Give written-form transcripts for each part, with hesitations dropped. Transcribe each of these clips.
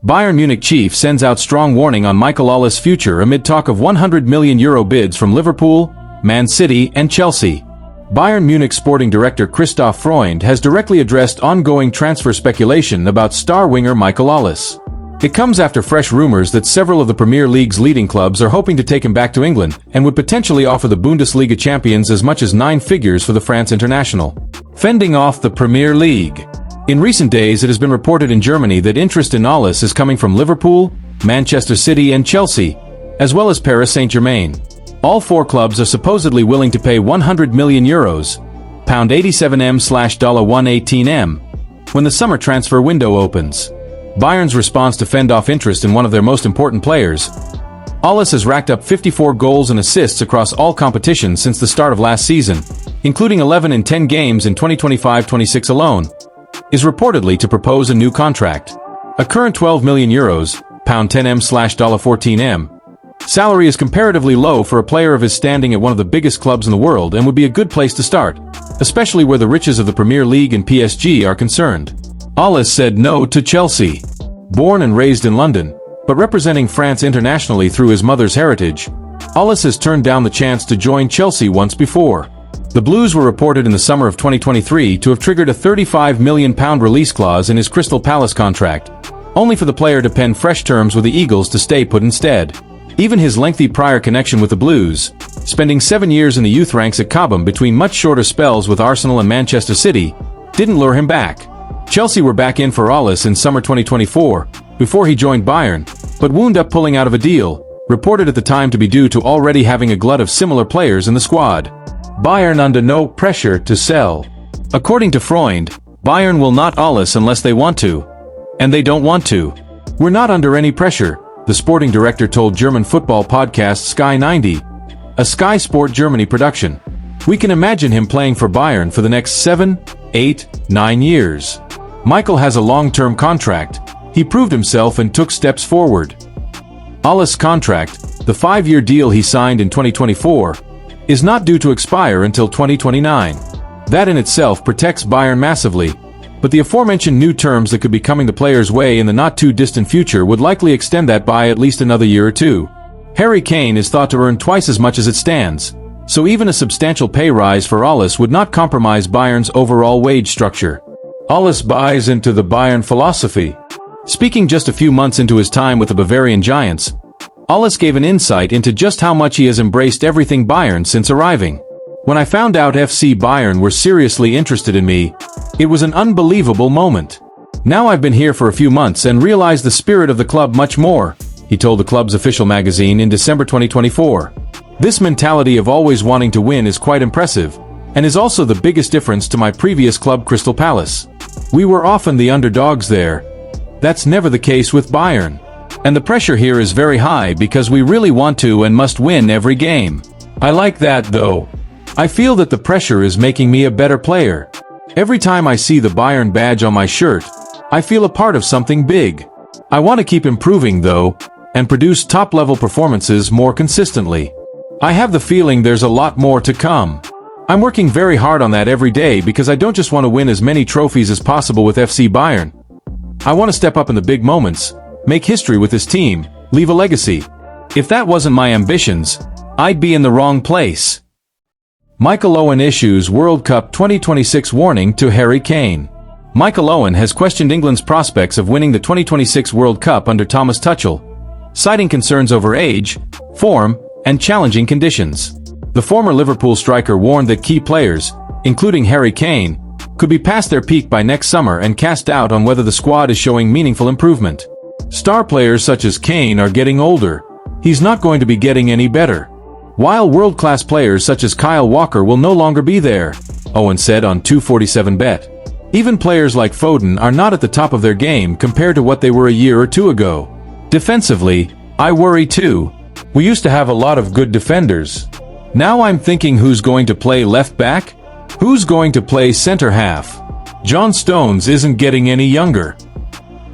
Bayern Munich chief sends out strong warning on Michael Olise's future amid talk of €100 million bids from Liverpool, Man City and Chelsea. Bayern Munich sporting director Christoph Freund has directly addressed ongoing transfer speculation about star winger Michael Olise. It comes after fresh rumors that several of the Premier League's leading clubs are hoping to take him back to England and would potentially offer the Bundesliga champions as much as 9 figures for the France international. Fending off the Premier League. In recent days it has been reported in Germany that interest in Olise is coming from Liverpool, Manchester City and Chelsea, as well as Paris Saint-Germain. All 4 clubs are supposedly willing to pay €100 million, £87m/$118m, when the summer transfer window opens. Bayern's response to fend off interest in one of their most important players. Olise has racked up 54 goals and assists across all competitions since the start of last season, including 11 in 10 games in 2025-26 alone. Is reportedly to propose a new contract. A current €12 million, £10m/$14m, salary is comparatively low for a player of his standing at one of the biggest clubs in the world and would be a good place to start, especially where the riches of the Premier League and PSG are concerned. Olise said no to Chelsea. Born and raised in London, but representing France internationally through his mother's heritage, Olise has turned down the chance to join Chelsea once before. The Blues were reported in the summer of 2023 to have triggered a £35 million release clause in his Crystal Palace contract, only for the player to pen fresh terms with the Eagles to stay put instead. Even his lengthy prior connection with the Blues, spending 7 years in the youth ranks at Cobham between much shorter spells with Arsenal and Manchester City, didn't lure him back. Chelsea were back in for Olise in summer 2024, before he joined Bayern, but wound up pulling out of a deal, reported at the time to be due to already having a glut of similar players in the squad. Bayern under no pressure to sell. According to Freund, Bayern will not Olise unless they want to. And they don't want to. We're not under any pressure, the sporting director told German football podcast Sky 90, a Sky Sport Germany production. We can imagine him playing for Bayern for the next 7, 8, 9 years. Michael has a long-term contract. He proved himself and took steps forward. Olise's contract, the 5-year deal he signed in 2024, is not due to expire until 2029. That in itself protects Bayern massively, but the aforementioned new terms that could be coming the player's way in the not-too-distant future would likely extend that by at least another year or two. Harry Kane is thought to earn twice as much as it stands, so even a substantial pay rise for Olise would not compromise Bayern's overall wage structure. Olise buys into the Bayern philosophy. Speaking just a few months into his time with the Bavarian Giants, Olise gave an insight into just how much he has embraced everything Bayern since arriving. When I found out FC Bayern were seriously interested in me, it was an unbelievable moment. Now I've been here for a few months and realized the spirit of the club much more, he told the club's official magazine in December 2024. This mentality of always wanting to win is quite impressive, and is also the biggest difference to my previous club Crystal Palace. We were often the underdogs there. That's never the case with Bayern. And the pressure here is very high because we really want to and must win every game. I like that though. I feel that the pressure is making me a better player. Every time I see the Bayern badge on my shirt, I feel a part of something big. I want to keep improving though, and produce top-level performances more consistently. I have the feeling there's a lot more to come. I'm working very hard on that every day because I don't just want to win as many trophies as possible with FC Bayern. I want to step up in the big moments, make history with this team, leave a legacy. If that wasn't my ambitions, I'd be in the wrong place. Michael Owen issues World Cup 2026 warning to Harry Kane. Michael Owen has questioned England's prospects of winning the 2026 World Cup under Thomas Tuchel, citing concerns over age, form, and challenging conditions. The former Liverpool striker warned that key players, including Harry Kane, could be past their peak by next summer and cast doubt on whether the squad is showing meaningful improvement. Star players such as Kane are getting older. He's not going to be getting any better. While world-class players such as Kyle Walker will no longer be there, Owen said on 247bet. Even players like Foden are not at the top of their game compared to what they were a year or two ago. Defensively, I worry too. We used to have a lot of good defenders. Now I'm thinking who's going to play left back? Who's going to play center half? John Stones isn't getting any younger.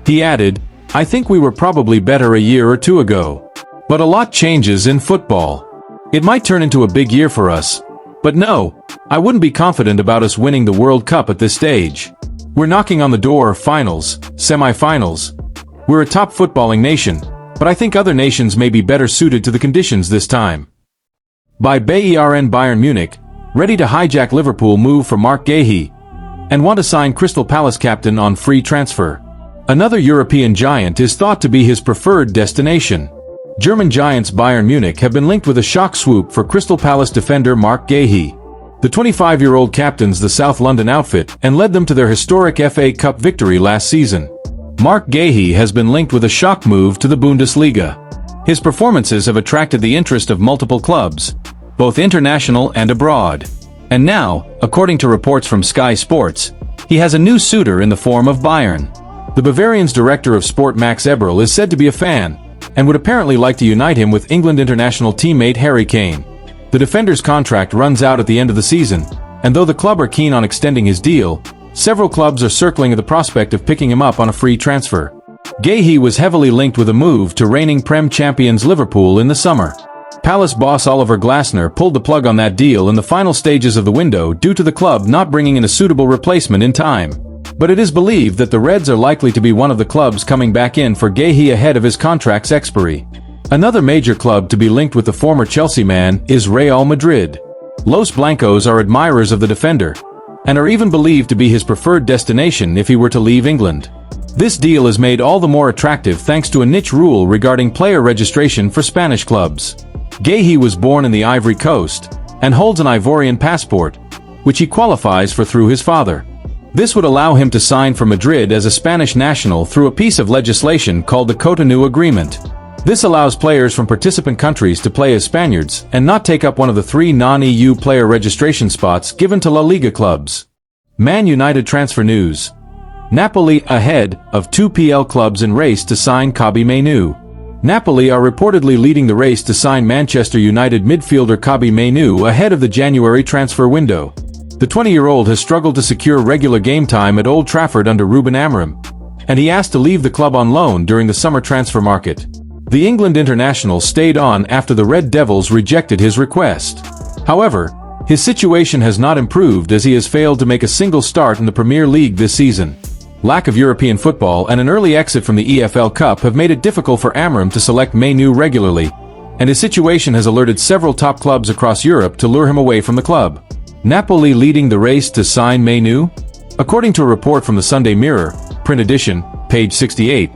He added, I think we were probably better a year or two ago. But a lot changes in football. It might turn into a big year for us. But no, I wouldn't be confident about us winning the World Cup at this stage. We're knocking on the door of finals, semi-finals. We're a top footballing nation, but I think other nations may be better suited to the conditions this time. By Bayern Munich, ready to hijack Liverpool move for Marc Guéhi, and want to sign Crystal Palace captain on free transfer. Another European giant is thought to be his preferred destination. German giants Bayern Munich have been linked with a shock swoop for Crystal Palace defender Marc Guéhi. The 25-year-old captains the South London outfit and led them to their historic FA Cup victory last season. Marc Guéhi has been linked with a shock move to the Bundesliga. His performances have attracted the interest of multiple clubs, both international and abroad. And now, according to reports from Sky Sports, he has a new suitor in the form of Bayern. The Bavarian's director of sport Max Eberl is said to be a fan, and would apparently like to unite him with England international teammate Harry Kane. The defender's contract runs out at the end of the season, and though the club are keen on extending his deal, several clubs are circling at the prospect of picking him up on a free transfer. Guéhi was heavily linked with a move to reigning Prem champions Liverpool in the summer. Palace boss Oliver Glasner pulled the plug on that deal in the final stages of the window due to the club not bringing in a suitable replacement in time. But it is believed that the Reds are likely to be one of the clubs coming back in for Guéhi ahead of his contract's expiry. Another major club to be linked with the former Chelsea man is Real Madrid. Los Blancos are admirers of the defender, and are even believed to be his preferred destination if he were to leave England. This deal is made all the more attractive thanks to a niche rule regarding player registration for Spanish clubs. Guéhi was born in the Ivory Coast, and holds an Ivorian passport, which he qualifies for through his father. This would allow him to sign for Madrid as a Spanish national through a piece of legislation called the Cotonou Agreement. This allows players from participant countries to play as Spaniards and not take up one of the 3 non-EU player registration spots given to La Liga clubs. Man United transfer news. Napoli ahead of 2 PL clubs in race to sign Kobbie Mainoo. Napoli are reportedly leading the race to sign Manchester United midfielder Kobbie Mainoo ahead of the January transfer window. The 20-year-old has struggled to secure regular game time at Old Trafford under Ruben Amorim, and he asked to leave the club on loan during the summer transfer market. The England international stayed on after the Red Devils rejected his request. However, his situation has not improved as he has failed to make a single start in the Premier League this season. Lack of European football and an early exit from the EFL Cup have made it difficult for Amorim to select Mainoo regularly, and his situation has alerted several top clubs across Europe to lure him away from the club. Napoli leading the race to sign Mainoo? According to a report from the Sunday Mirror, print edition, page 68,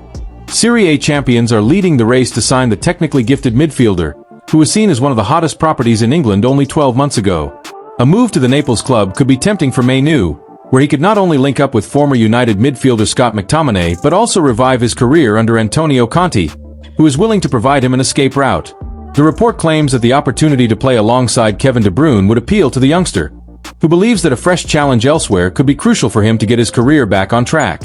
Serie A champions are leading the race to sign the technically gifted midfielder, who was seen as one of the hottest properties in England only 12 months ago. A move to the Naples club could be tempting for Mainoo, where he could not only link up with former United midfielder Scott McTominay but also revive his career under Antonio Conte, who is willing to provide him an escape route. The report claims that the opportunity to play alongside Kevin De Bruyne would appeal to the youngster, who believes that a fresh challenge elsewhere could be crucial for him to get his career back on track.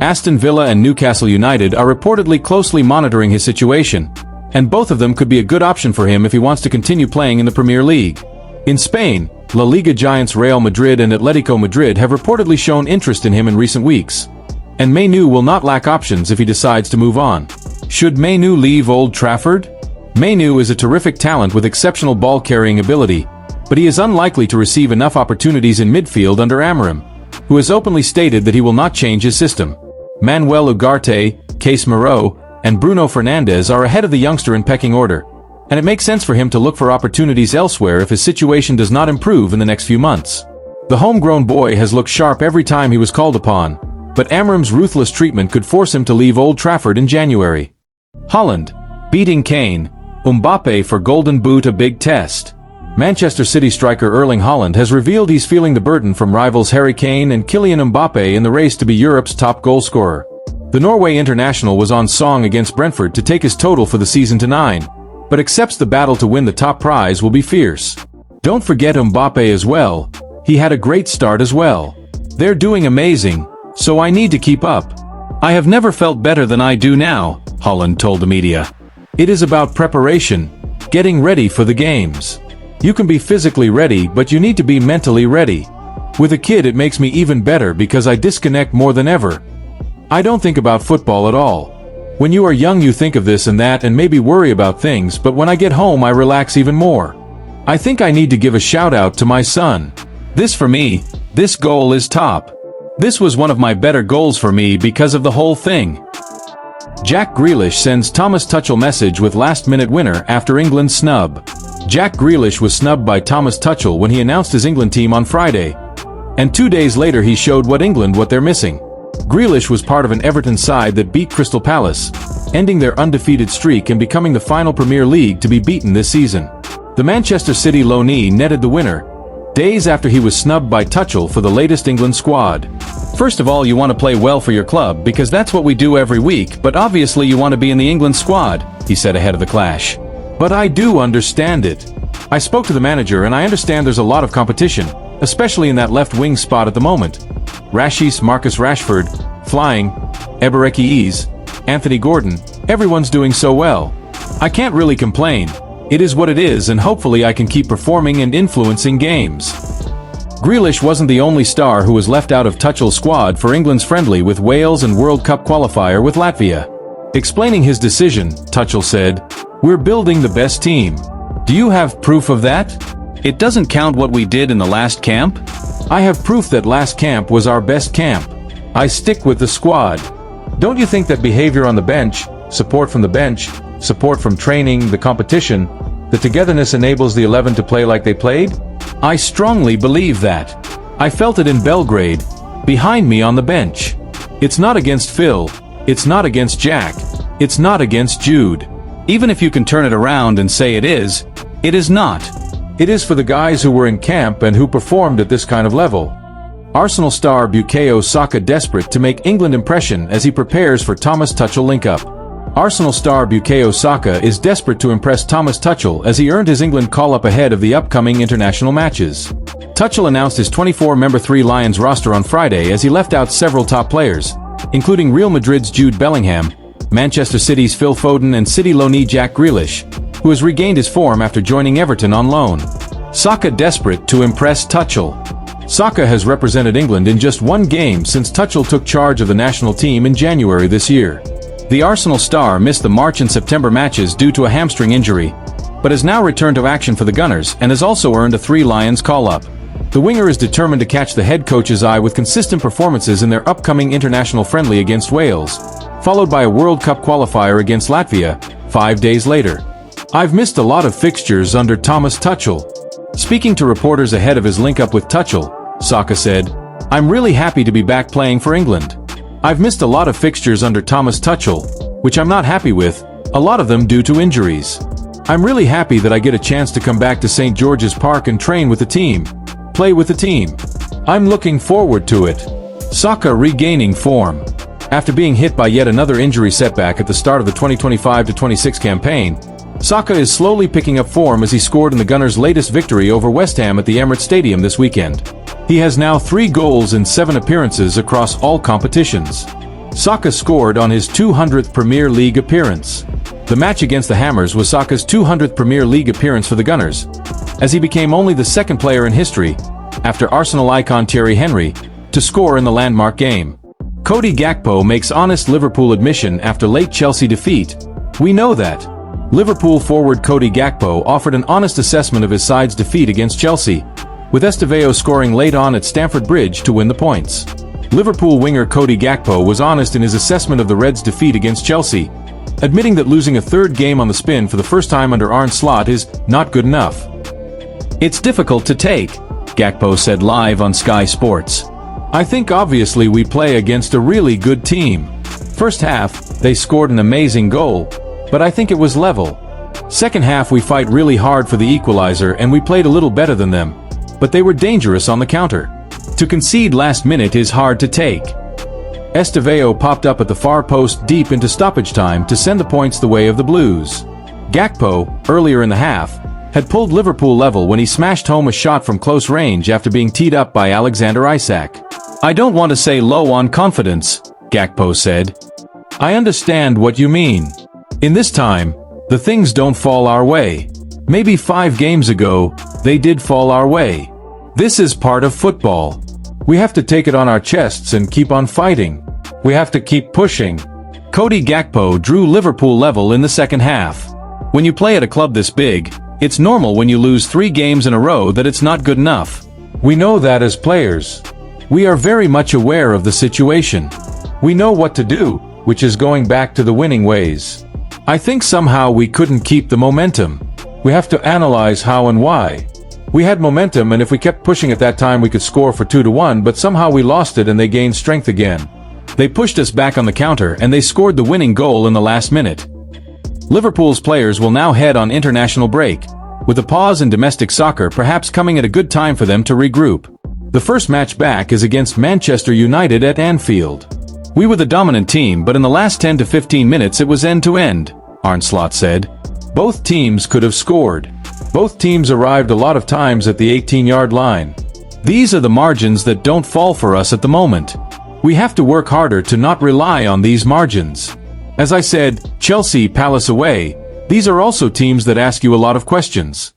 Aston Villa and Newcastle United are reportedly closely monitoring his situation, and both of them could be a good option for him if he wants to continue playing in the Premier League. In Spain, La Liga giants Real Madrid and Atletico Madrid have reportedly shown interest in him in recent weeks, and Mainoo will not lack options if he decides to move on. Should Mainoo leave Old Trafford? Mainoo is a terrific talent with exceptional ball-carrying ability, but he is unlikely to receive enough opportunities in midfield under Amorim, who has openly stated that he will not change his system. Manuel Ugarte, Casemiro, and Bruno Fernandes are ahead of the youngster in pecking order, and it makes sense for him to look for opportunities elsewhere if his situation does not improve in the next few months. The homegrown boy has looked sharp every time he was called upon, but Amorim's ruthless treatment could force him to leave Old Trafford in January. Haaland, beating Kane, Mbappe for Golden Boot a big test. Manchester City striker Erling Haaland has revealed he's feeling the burden from rivals Harry Kane and Kylian Mbappe in the race to be Europe's top goalscorer. The Norway international was on song against Brentford to take his total for the season to 9, but accepts the battle to win the top prize will be fierce. Don't forget Mbappe as well. He had a great start as well. They're doing amazing, so I need to keep up. I have never felt better than I do now, Haaland told the media. It is about preparation, getting ready for the games. You can be physically ready, but you need to be mentally ready. With a kid it makes me even better because I disconnect more than ever. I don't think about football at all. When you are young you think of this and that and maybe worry about things, but when I get home I relax even more. I think I need to give a shout out to my son. This for me, this goal is top. This was one of my better goals for me because of the whole thing. Jack Grealish sends Thomas Tuchel message with last-minute winner after England snub. Jack Grealish was snubbed by Thomas Tuchel when he announced his England team on Friday. And 2 days later he showed what they're missing. Grealish was part of an Everton side that beat Crystal Palace, ending their undefeated streak and becoming the final Premier League to be beaten this season. The Manchester City loanee netted the winner, days after he was snubbed by Tuchel for the latest England squad. First of all, you want to play well for your club because that's what we do every week, but obviously you want to be in the England squad, he said ahead of the clash. But I do understand it. I spoke to the manager and I understand there's a lot of competition, especially in that left wing spot at the moment. Marcus Rashford, Flying, Eberechi, Anthony Gordon, everyone's doing so well. I can't really complain. It is what it is and hopefully I can keep performing and influencing games. Grealish wasn't the only star who was left out of Tuchel's squad for England's friendly with Wales and World Cup qualifier with Latvia. Explaining his decision, Tuchel said, "We're building the best team. Do you have proof of that? It doesn't count what we did in the last camp? I have proof that last camp was our best camp. I stick with the squad. Don't you think that behavior on the bench, support from the bench, support from training, the competition, the togetherness enables the 11 to play like they played? I strongly believe that. I felt it in Belgrade, behind me on the bench. It's not against Phil, it's not against Jack, it's not against Jude. Even if you can turn it around and say it is not. It is for the guys who were in camp and who performed at this kind of level." Arsenal star Bukayo Saka desperate to make England impression as he prepares for Thomas Tuchel link-up. Arsenal star Bukayo Saka is desperate to impress Thomas Tuchel as he earned his England call-up ahead of the upcoming international matches. Tuchel announced his 24-member Three Lions roster on Friday as he left out several top players, including Real Madrid's Jude Bellingham, Manchester City's Phil Foden and City loanee Jack Grealish, who has regained his form after joining Everton on loan. Saka desperate to impress Tuchel. Saka has represented England in just one game since Tuchel took charge of the national team in January this year. The Arsenal star missed the March and September matches due to a hamstring injury, but has now returned to action for the Gunners and has also earned a Three Lions call-up. The winger is determined to catch the head coach's eye with consistent performances in their upcoming international friendly against Wales, followed by a World Cup qualifier against Latvia 5 days later. "I've missed a lot of fixtures under Thomas Tuchel." Speaking to reporters ahead of his link-up with Tuchel, Saka said, "I'm really happy to be back playing for England. I've missed a lot of fixtures under Thomas Tuchel, which I'm not happy with, a lot of them due to injuries. I'm really happy that I get a chance to come back to St. George's Park and train with the team, play with the team. I'm looking forward to it." Saka regaining form. After being hit by yet another injury setback at the start of the 2025-26 campaign, Saka is slowly picking up form as he scored in the Gunners' latest victory over West Ham at the Emirates Stadium this weekend. He has now 3 goals in 7 appearances across all competitions. Saka scored on his 200th Premier League appearance. The match against the Hammers was Saka's 200th Premier League appearance for the Gunners, as he became only the second player in history, after Arsenal icon Thierry Henry, to score in the landmark game. Cody Gakpo makes honest Liverpool admission after late Chelsea defeat. "We know that." Liverpool forward Cody Gakpo offered an honest assessment of his side's defeat against Chelsea, with Estevao scoring late on at Stamford Bridge to win the points. Liverpool winger Cody Gakpo was honest in his assessment of the Reds' defeat against Chelsea, admitting that losing a third game on the spin for the first time under Arne Slot is not good enough. "It's difficult to take," Gakpo said live on Sky Sports. "I think obviously we play against a really good team. First half, they scored an amazing goal, but I think it was level. Second half we fight really hard for the equalizer and we played a little better than them, but they were dangerous on the counter. To concede last minute is hard to take." Estevao popped up at the far post deep into stoppage time to send the points the way of the Blues. Gakpo, earlier in the half, had pulled Liverpool level when he smashed home a shot from close range after being teed up by Alexander Isak. "I don't want to say low on confidence," Gakpo said. "I understand what you mean. In this time, the things don't fall our way. Maybe 5 games ago, they did fall our way. This is part of football. We have to take it on our chests and keep on fighting. We have to keep pushing." Cody Gakpo drew Liverpool level in the second half. When you play at a club this big, it's normal when you lose 3 games in a row that it's not good enough. We know that as players. We are very much aware of the situation. We know what to do, which is going back to the winning ways. I think somehow we couldn't keep the momentum. We have to analyze how and why. We had momentum, and if we kept pushing at that time we could score for 2-1, but somehow we lost it and they gained strength again. They pushed us back on the counter and they scored the winning goal in the last minute. Liverpool's players will now head on international break, with a pause in domestic soccer perhaps coming at a good time for them to regroup. The first match back is against Manchester United at Anfield. We were the dominant team, but in the last 10 to 15 minutes it was end-to-end, Arne Slot said. Both teams could have scored. Both teams arrived a lot of times at the 18-yard line. These are the margins that don't fall for us at the moment. We have to work harder to not rely on these margins. As I said, Chelsea, Palace away, these are also teams that ask you a lot of questions.